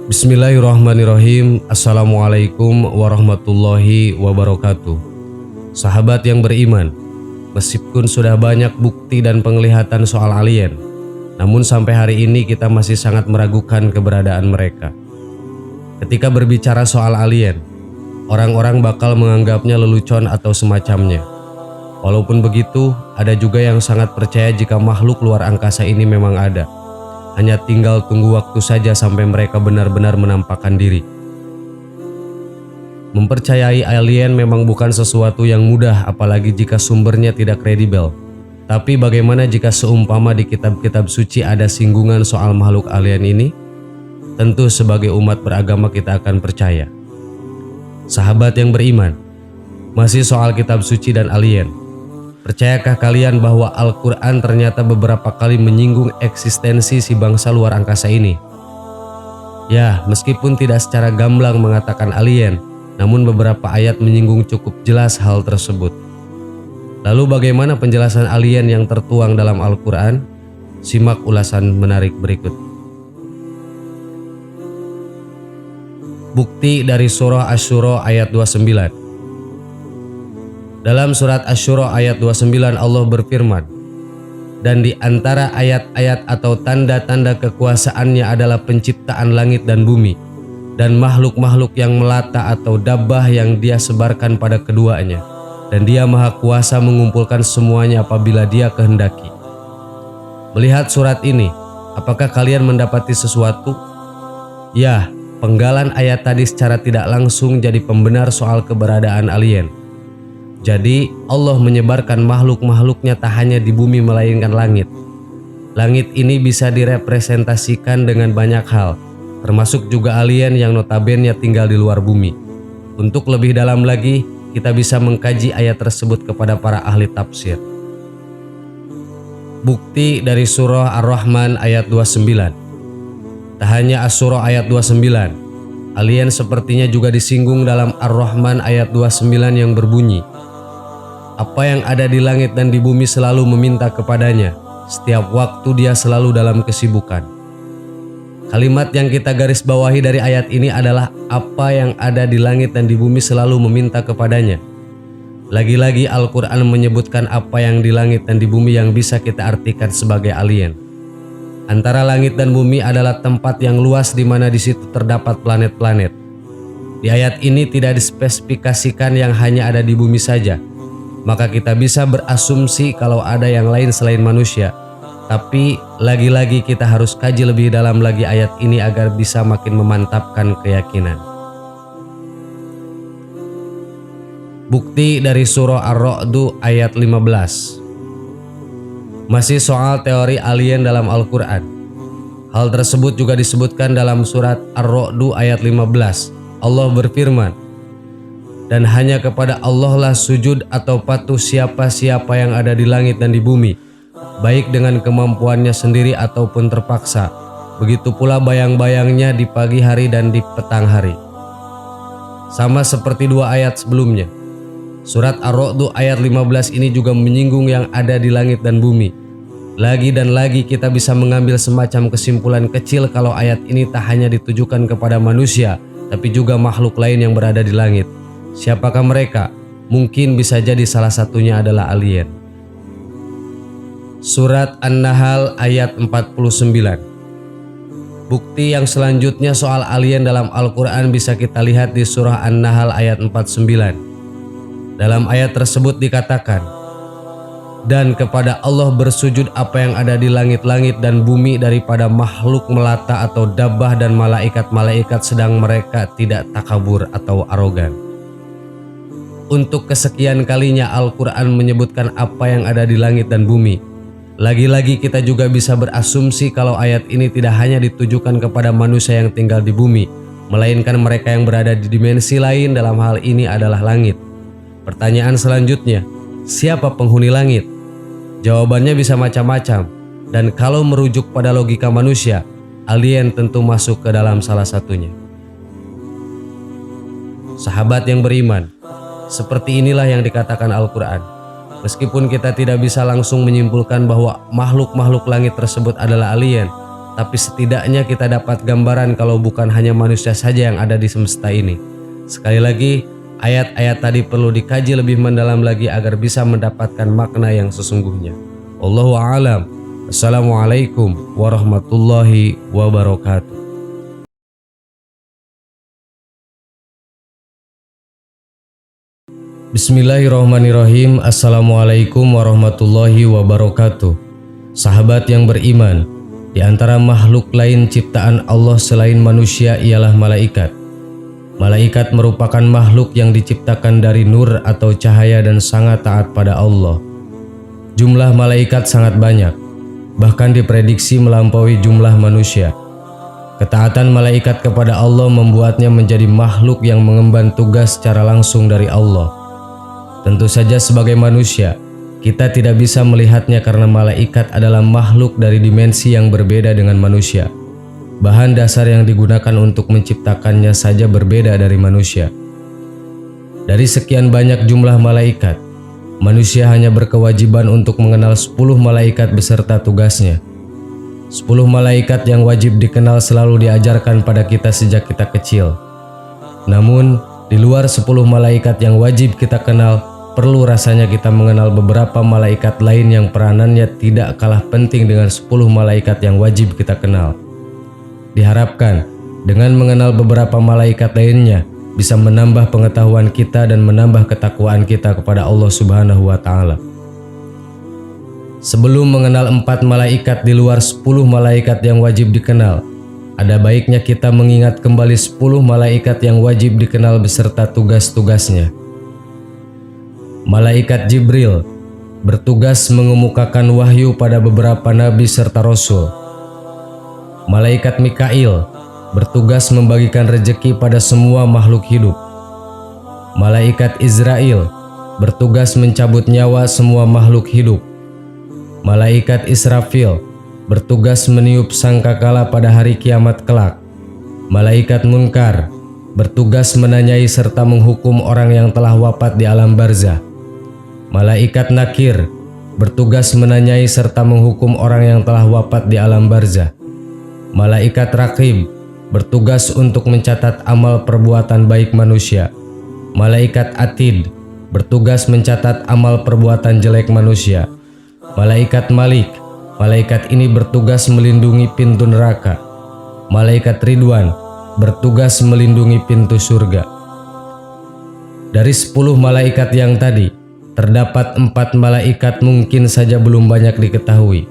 Bismillahirrahmanirrahim. Assalamualaikum warahmatullahi wabarakatuh. Sahabat yang beriman, meskipun sudah banyak bukti dan penglihatan soal alien, namun sampai hari ini kita masih sangat meragukan keberadaan mereka. Ketika berbicara soal alien, orang-orang bakal menganggapnya lelucon atau semacamnya. Walaupun begitu, ada juga yang sangat percaya jika makhluk luar angkasa ini memang ada. Hanya tinggal tunggu waktu saja sampai mereka benar-benar menampakkan diri. Mempercayai alien memang bukan sesuatu yang mudah, apalagi jika sumbernya tidak kredibel. Tapi bagaimana jika seumpama di kitab-kitab suci ada singgungan soal makhluk alien ini? Tentu sebagai umat beragama kita akan percaya. Sahabat yang beriman, masih soal kitab suci dan alien. Percayakah kalian bahwa Al-Quran ternyata beberapa kali menyinggung eksistensi si bangsa luar angkasa ini? Ya, meskipun tidak secara gamblang mengatakan alien, namun beberapa ayat menyinggung cukup jelas hal tersebut. Lalu bagaimana penjelasan alien yang tertuang dalam Al-Quran? Simak ulasan menarik berikut. Bukti dari surah Asy-Syura ayat 29. Dalam surat Asy-Syura ayat 29 Allah berfirman, dan di antara ayat-ayat atau tanda-tanda kekuasaannya adalah penciptaan langit dan bumi, dan makhluk-makhluk yang melata atau dabbah yang dia sebarkan pada keduanya, dan dia maha kuasa mengumpulkan semuanya apabila dia kehendaki. Melihat surat ini, apakah kalian mendapati sesuatu? Ya, penggalan ayat tadi secara tidak langsung jadi pembenar soal keberadaan alien. Jadi Allah menyebarkan makhluk-makhluknya tak hanya di bumi melainkan langit. Langit ini bisa direpresentasikan dengan banyak hal, termasuk juga alien yang notabene tinggal di luar bumi. Untuk lebih dalam lagi, kita bisa mengkaji ayat tersebut kepada para ahli tafsir. Bukti dari surah Ar-Rahman ayat 29. Tak hanya Asy-Syura ayat 29, alien sepertinya juga disinggung dalam Ar-Rahman ayat 29 yang berbunyi, apa yang ada di langit dan di bumi selalu meminta kepadanya, setiap waktu dia selalu dalam kesibukan. Kalimat yang kita garis bawahi dari ayat ini adalah apa yang ada di langit dan di bumi selalu meminta kepadanya. Lagi-lagi Al-Quran menyebutkan apa yang di langit dan di bumi yang bisa kita artikan sebagai alien. Antara langit dan bumi adalah tempat yang luas di mana di situ terdapat planet-planet. Di ayat ini tidak dispesifikasikan yang hanya ada di bumi saja. Maka kita bisa berasumsi kalau ada yang lain selain manusia. Tapi lagi-lagi kita harus kaji lebih dalam lagi ayat ini agar bisa makin memantapkan keyakinan. Bukti dari surah Ar-Ra'd ayat 15. Masih soal teori alien dalam Al-Quran. Hal tersebut juga disebutkan dalam surat Ar-Ra'd ayat 15. Allah berfirman, dan hanya kepada Allah lah sujud atau patuh siapa-siapa yang ada di langit dan di bumi, baik dengan kemampuannya sendiri ataupun terpaksa. Begitu pula bayang-bayangnya di pagi hari dan di petang hari. Sama seperti dua ayat sebelumnya. Surat Ar-Ra'd ayat 15 ini juga menyinggung yang ada di langit dan bumi. Lagi dan lagi kita bisa mengambil semacam kesimpulan kecil kalau ayat ini tak hanya ditujukan kepada manusia, tapi juga makhluk lain yang berada di langit. Siapakah mereka? Mungkin bisa jadi salah satunya adalah alien. Surat An-Nahl ayat 49. Bukti yang selanjutnya soal alien dalam Al-Quran bisa kita lihat di surah An-Nahl ayat 49. Dalam ayat tersebut dikatakan, dan kepada Allah bersujud apa yang ada di langit-langit dan bumi daripada makhluk melata atau dabbah dan malaikat-malaikat sedang mereka tidak takabur atau arogan. Untuk kesekian kalinya Al-Quran menyebutkan apa yang ada di langit dan bumi. Lagi-lagi kita juga bisa berasumsi kalau ayat ini tidak hanya ditujukan kepada manusia yang tinggal di bumi, melainkan mereka yang berada di dimensi lain, dalam hal ini adalah langit. Pertanyaan selanjutnya, siapa penghuni langit? Jawabannya bisa macam-macam, dan kalau merujuk pada logika manusia, alien tentu masuk ke dalam salah satunya. Sahabat yang beriman, seperti inilah yang dikatakan Al-Quran. Meskipun kita tidak bisa langsung menyimpulkan bahwa makhluk-makhluk langit tersebut adalah alien, tapi setidaknya kita dapat gambaran kalau bukan hanya manusia saja yang ada di semesta ini. Sekali lagi, ayat-ayat tadi perlu dikaji lebih mendalam lagi agar bisa mendapatkan makna yang sesungguhnya. Wallahu a'lam. Assalamualaikum warahmatullahi wabarakatuh. Bismillahirrahmanirrahim. Assalamualaikum warahmatullahi wabarakatuh. Sahabat yang beriman, di antara makhluk lain ciptaan Allah selain manusia ialah malaikat. Malaikat merupakan makhluk yang diciptakan dari nur atau cahaya dan sangat taat pada Allah. Jumlah malaikat sangat banyak, bahkan diprediksi melampaui jumlah manusia. Ketaatan malaikat kepada Allah membuatnya menjadi makhluk yang mengemban tugas secara langsung dari Allah. Tentu saja sebagai manusia, kita tidak bisa melihatnya karena malaikat adalah makhluk dari dimensi yang berbeda dengan manusia. Bahan dasar yang digunakan untuk menciptakannya saja berbeda dari manusia. Dari sekian banyak jumlah malaikat, manusia hanya berkewajiban untuk mengenal 10 malaikat beserta tugasnya. 10 malaikat yang wajib dikenal selalu diajarkan pada kita sejak kita kecil. Namun, di luar 10 malaikat yang wajib kita kenal, perlu rasanya kita mengenal beberapa malaikat lain yang peranannya tidak kalah penting dengan 10 malaikat yang wajib kita kenal. Diharapkan, dengan mengenal beberapa malaikat lainnya, bisa menambah pengetahuan kita dan menambah ketakwaan kita kepada Allah Subhanahu wa Ta'ala. Sebelum mengenal 4 malaikat di luar 10 malaikat yang wajib dikenal, ada baiknya kita mengingat kembali 10 malaikat yang wajib dikenal beserta tugas-tugasnya. Malaikat Jibril bertugas mengemukakan wahyu pada beberapa nabi serta rasul. Malaikat Mikail bertugas membagikan rezeki pada semua makhluk hidup. Malaikat Israel bertugas mencabut nyawa semua makhluk hidup. Malaikat Israfil bertugas meniup sangkakala pada hari kiamat kelak. Malaikat Munkar bertugas menanyai serta menghukum orang yang telah wafat di alam barzah. Malaikat Nakir bertugas menanyai serta menghukum orang yang telah wafat di alam barzah. Malaikat Raqib bertugas untuk mencatat amal perbuatan baik manusia. Malaikat Atid bertugas mencatat amal perbuatan jelek manusia. Malaikat Malik, malaikat ini bertugas melindungi pintu neraka. Malaikat Ridwan bertugas melindungi pintu surga. Dari 10 malaikat yang tadi, terdapat 4 malaikat mungkin saja belum banyak diketahui.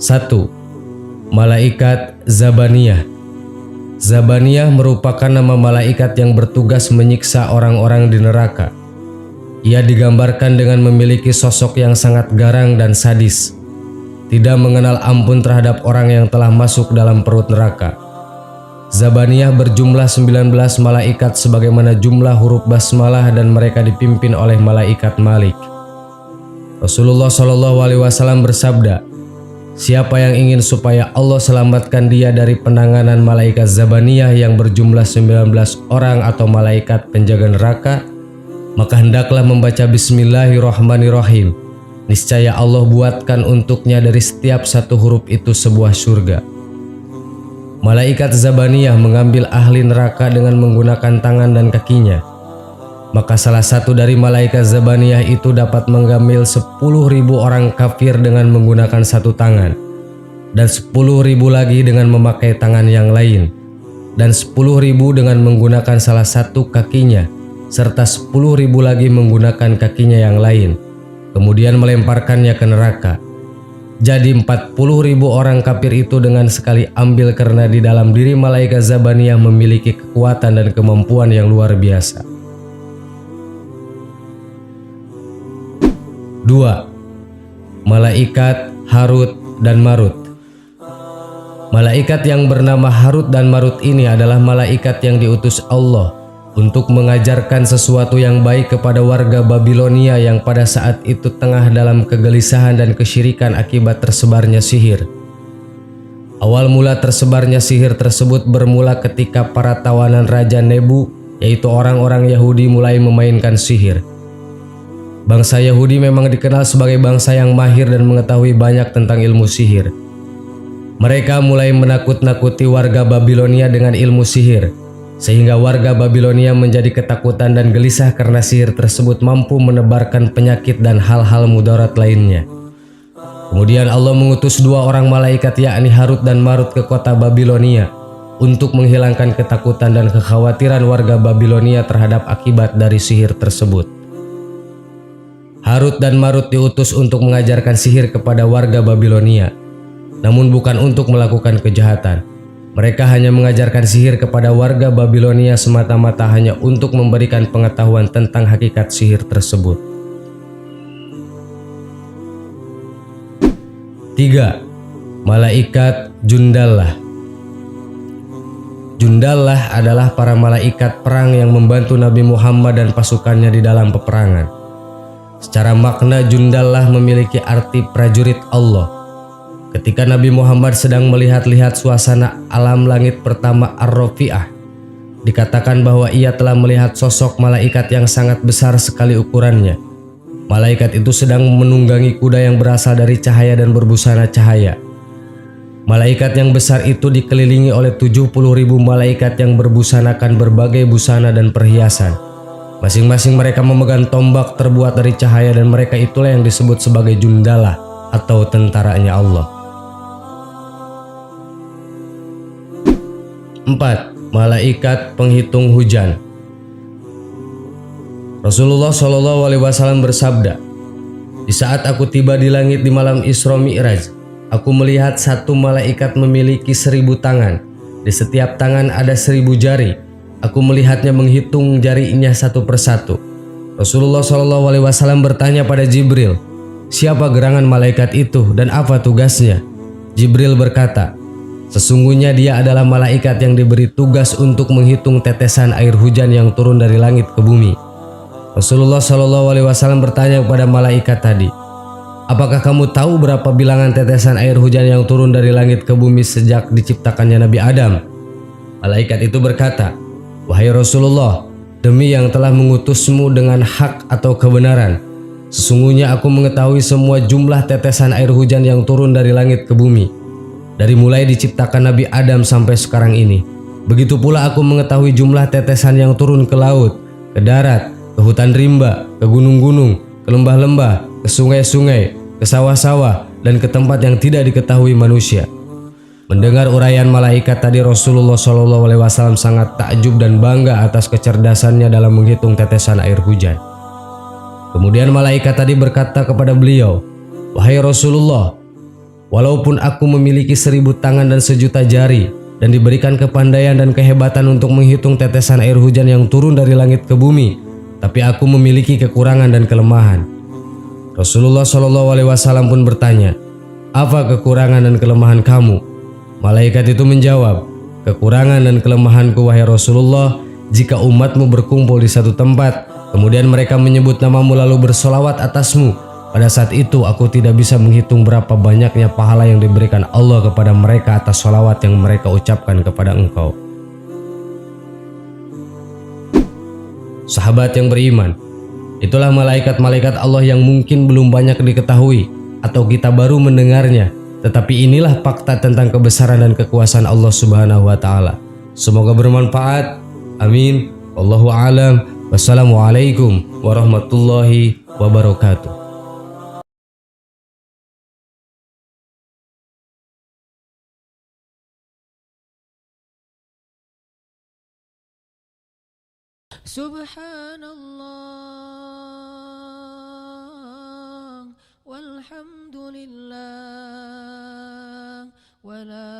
1. Malaikat Zabaniyah. Zabaniyah merupakan nama malaikat yang bertugas menyiksa orang-orang di neraka. Ia digambarkan dengan memiliki sosok yang sangat garang dan sadis, tidak mengenal ampun terhadap orang yang telah masuk dalam perut neraka. Zabaniyah berjumlah 19 malaikat sebagaimana jumlah huruf basmalah dan mereka dipimpin oleh malaikat Malik. Rasulullah SAW bersabda, "Siapa yang ingin supaya Allah selamatkan dia dari penanganan malaikat Zabaniyah yang berjumlah 19 orang atau malaikat penjaga neraka, maka hendaklah membaca Bismillahirrahmanirrahim. Niscaya Allah buatkan untuknya dari setiap satu huruf itu sebuah surga." Malaikat Zabaniyah mengambil ahli neraka dengan menggunakan tangan dan kakinya. Maka salah satu dari malaikat Zabaniyah itu dapat mengambil 10.000 orang kafir dengan menggunakan satu tangan, dan 10.000 lagi dengan memakai tangan yang lain, dan 10.000 dengan menggunakan salah satu kakinya, serta 10.000 lagi menggunakan kakinya yang lain, kemudian melemparkannya ke neraka. Jadi 40.000 orang kafir itu dengan sekali ambil karena di dalam diri malaikat Zabaniyah memiliki kekuatan dan kemampuan yang luar biasa. 2. Malaikat Harut dan Marut. Malaikat yang bernama Harut dan Marut ini adalah malaikat yang diutus Allah untuk mengajarkan sesuatu yang baik kepada warga Babilonia yang pada saat itu tengah dalam kegelisahan dan kesyirikan akibat tersebarnya sihir. Awal mula tersebarnya sihir tersebut bermula ketika para tawanan Raja Nebu, yaitu orang-orang Yahudi, mulai memainkan sihir. Bangsa Yahudi memang dikenal sebagai bangsa yang mahir dan mengetahui banyak tentang ilmu sihir. Mereka mulai menakut-nakuti warga Babilonia dengan ilmu sihir, sehingga warga Babilonia menjadi ketakutan dan gelisah karena sihir tersebut mampu menebarkan penyakit dan hal-hal mudarat lainnya. Kemudian Allah mengutus dua orang malaikat yakni Harut dan Marut ke kota Babilonia untuk menghilangkan ketakutan dan kekhawatiran warga Babilonia terhadap akibat dari sihir tersebut. Harut dan Marut diutus untuk mengajarkan sihir kepada warga Babilonia, namun bukan untuk melakukan kejahatan. Mereka hanya mengajarkan sihir kepada warga Babilonia semata-mata hanya untuk memberikan pengetahuan tentang hakikat sihir tersebut. 3. Malaikat Jundallah. Jundallah adalah para malaikat perang yang membantu Nabi Muhammad dan pasukannya di dalam peperangan. Secara makna Jundallah memiliki arti prajurit Allah. Ketika Nabi Muhammad sedang melihat-lihat suasana alam langit pertama Ar-Rafi'ah, dikatakan bahwa ia telah melihat sosok malaikat yang sangat besar sekali ukurannya. Malaikat itu sedang menunggangi kuda yang berasal dari cahaya dan berbusana cahaya. Malaikat yang besar itu dikelilingi oleh 70.000 malaikat yang berbusanakan berbagai busana dan perhiasan. Masing-masing mereka memegang tombak terbuat dari cahaya dan mereka itulah yang disebut sebagai Jundallah atau tentaranya Allah. 4. Malaikat penghitung hujan. Rasulullah SAW bersabda, "Di saat aku tiba di langit di malam Isra Mi'raj, aku melihat satu malaikat memiliki 1000 tangan. Di setiap tangan ada 1000 jari. Aku melihatnya menghitung jarinya satu persatu." Rasulullah SAW bertanya pada Jibril, "Siapa gerangan malaikat itu dan apa tugasnya?" Jibril berkata, "Sesungguhnya dia adalah malaikat yang diberi tugas untuk menghitung tetesan air hujan yang turun dari langit ke bumi." Rasulullah SAW bertanya kepada malaikat tadi, "Apakah kamu tahu berapa bilangan tetesan air hujan yang turun dari langit ke bumi sejak diciptakannya Nabi Adam?" Malaikat itu berkata, "Wahai Rasulullah, demi yang telah mengutusmu dengan hak atau kebenaran, sesungguhnya aku mengetahui semua jumlah tetesan air hujan yang turun dari langit ke bumi, dari mulai diciptakan Nabi Adam sampai sekarang ini. Begitu pula aku mengetahui jumlah tetesan yang turun ke laut, ke darat, ke hutan rimba, ke gunung-gunung, ke lembah-lembah, ke sungai-sungai, ke sawah-sawah, dan ke tempat yang tidak diketahui manusia." Mendengar uraian malaikat tadi, Rasulullah SAW sangat takjub dan bangga atas kecerdasannya dalam menghitung tetesan air hujan. Kemudian malaikat tadi berkata kepada beliau, "Wahai Rasulullah, walaupun aku memiliki 1000 tangan dan 1.000.000 jari dan diberikan kepandaian dan kehebatan untuk menghitung tetesan air hujan yang turun dari langit ke bumi, tapi aku memiliki kekurangan dan kelemahan." Rasulullah SAW pun bertanya, "Apa kekurangan dan kelemahan kamu?" Malaikat itu menjawab, "Kekurangan dan kelemahanku wahai Rasulullah, jika umatmu berkumpul di satu tempat, kemudian mereka menyebut namamu lalu bersolawat atasmu, pada saat itu aku tidak bisa menghitung berapa banyaknya pahala yang diberikan Allah kepada mereka atas solawat yang mereka ucapkan kepada engkau." Sahabat yang beriman, itulah malaikat-malaikat Allah yang mungkin belum banyak diketahui atau kita baru mendengarnya, tetapi inilah fakta tentang kebesaran dan kekuasaan Allah Subhanahu wa taala. Semoga bermanfaat. Amin. Wallahu a'lam. Wassalamualaikum warahmatullahi wabarakatuh. Subhanallah walhamdulillah wa la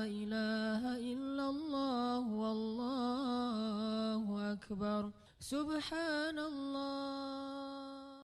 ilaha illallah wallahu akbar. Subhanallah.